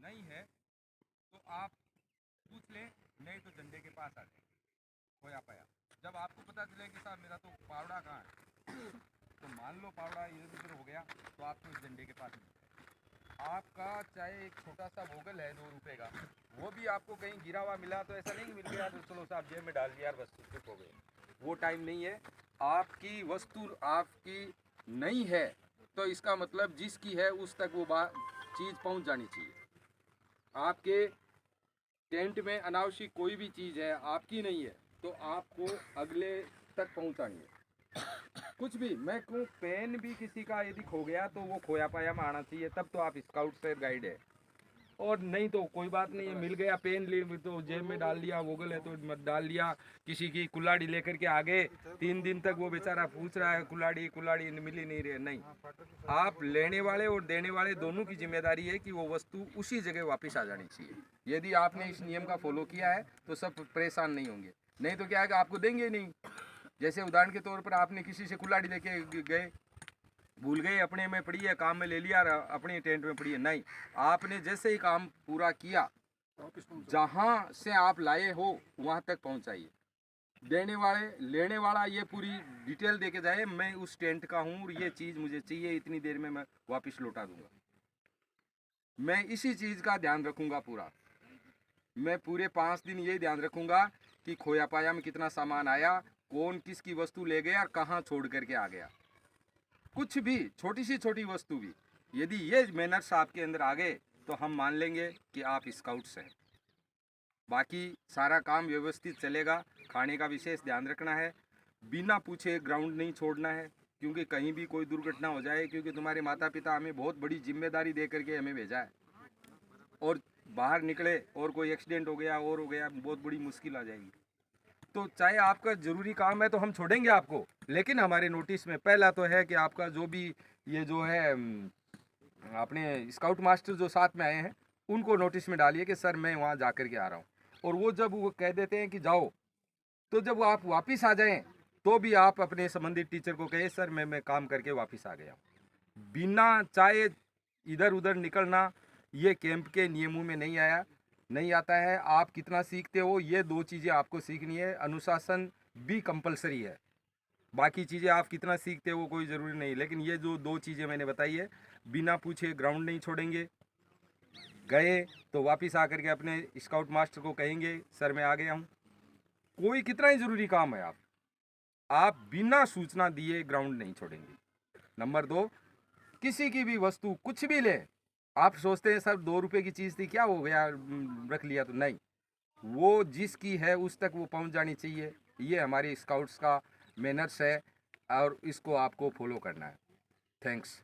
नहीं है तो आप पूछ लें, नहीं तो झंडे के पास आ जाए, खोया पाया। जब आपको पता चले कि साहब मेरा तो पावड़ा कहाँ है, तो मान लो पावड़ा इधर उधर हो गया, तो आपको इस झंडे के पास मिलता है। आपका चाहे एक छोटा सा वोगल है 2 रुपये का, वो भी आपको कहीं गिरा हुआ मिला तो ऐसा नहीं मिल गया तो चलो साहब जेब में डाल दिया यार, बस चुप हो गए। वो टाइम नहीं है। आपकी वस्तु आपकी नहीं है तो इसका मतलब जिसकी है उस तक वो चीज़ पहुंच जानी चाहिए। आपके टेंट में अनावश्यक कोई भी चीज़ है आपकी नहीं है तो आपको अगले तक पहुंचानी है। कुछ भी, मैं कहूँ पेन भी किसी का यदि खो गया तो वो खोया पाया में आना चाहिए, तब तो आप स्काउट से गाइड है। और नहीं तो कोई बात नहीं है, मिल गया पेन ले तो जेब में डाल लिया, वोगल है तो मत डाल लिया। किसी की कुल्हाड़ी लेकर के आगे 3 दिन तक वो बेचारा पूछ रहा है कुल्हाड़ी कुल्हाड़ी मिली नहीं रही। नहीं, आप लेने वाले और देने वाले दोनों की जिम्मेदारी है कि वो वस्तु उसी जगह वापस आ जानी चाहिए। यदि आपने इस नियम का फॉलो किया है तो सब परेशान नहीं होंगे। नहीं तो क्या है कि आपको देंगे नहीं। जैसे उदाहरण के तौर पर आपने किसी से कुल्हाड़ी लेके गए, भूल गए, अपने में पड़ी है, काम में ले लिया, अपने टेंट में पड़ी है। नहीं, आपने जैसे ही काम पूरा किया, जहाँ से आप लाए हो वहाँ तक पहुँचाइए। देने वाले लेने वाला ये पूरी डिटेल दे के जाए, मैं उस टेंट का हूँ और ये चीज़ मुझे चाहिए, इतनी देर में मैं वापस लौटा दूंगा। मैं इसी चीज़ का ध्यान रखूँगा पूरा। मैं पूरे 5 दिन ये ध्यान रखूँगा कि खोया पाया में कितना सामान आया, कौन किसकी वस्तु ले गया और कहाँ छोड़ करके आ गया। कुछ भी छोटी सी छोटी वस्तु भी यदि ये मैनर्स आपके अंदर आ गए तो हम मान लेंगे कि आप स्काउट्स हैं। बाकी सारा काम व्यवस्थित चलेगा। खाने का विशेष ध्यान रखना है, बिना पूछे ग्राउंड नहीं छोड़ना है, क्योंकि कहीं भी कोई दुर्घटना हो जाए, क्योंकि तुम्हारे माता पिता हमें बहुत बड़ी जिम्मेदारी दे करके हमें भेजा है, और बाहर निकले और कोई एक्सीडेंट हो गया और हो गया, बहुत बड़ी मुश्किल आ जाएगी। तो चाहे आपका ज़रूरी काम है तो हम छोड़ेंगे आपको, लेकिन हमारे नोटिस में पहला तो है कि आपका जो भी ये जो है अपने स्काउट मास्टर जो साथ में आए हैं उनको नोटिस में डालिए कि सर मैं वहाँ जा कर के आ रहा हूँ। और वो जब वो कह देते हैं कि जाओ, तो जब आप वापस आ जाएं तो भी आप अपने संबंधित टीचर को कहें सर मैं काम करके वापस आ गया हूँ। बिना चाहे इधर उधर निकलना ये कैंप के नियमों में नहीं आता है। आप कितना सीखते हो ये 2 चीज़ें आपको सीखनी है। अनुशासन भी कंपलसरी है, बाकी चीज़ें आप कितना सीखते हो कोई ज़रूरी नहीं, लेकिन ये जो 2 चीज़ें मैंने बताई है, बिना पूछे ग्राउंड नहीं छोड़ेंगे, गए तो वापस आकर के अपने स्काउट मास्टर को कहेंगे सर मैं आ गया हूँ। कोई कितना ही ज़रूरी काम है, आप बिना सूचना दिए ग्राउंड नहीं छोड़ेंगे। नंबर 2, किसी की भी वस्तु कुछ भी ले, आप सोचते हैं सर 2 रुपये की चीज़ थी क्या हो गया रख लिया, तो नहीं, वो जिसकी है उस तक वो पहुंच जानी चाहिए। ये हमारी स्काउट्स का मैनर्स है और इसको आपको फॉलो करना है। थैंक्स।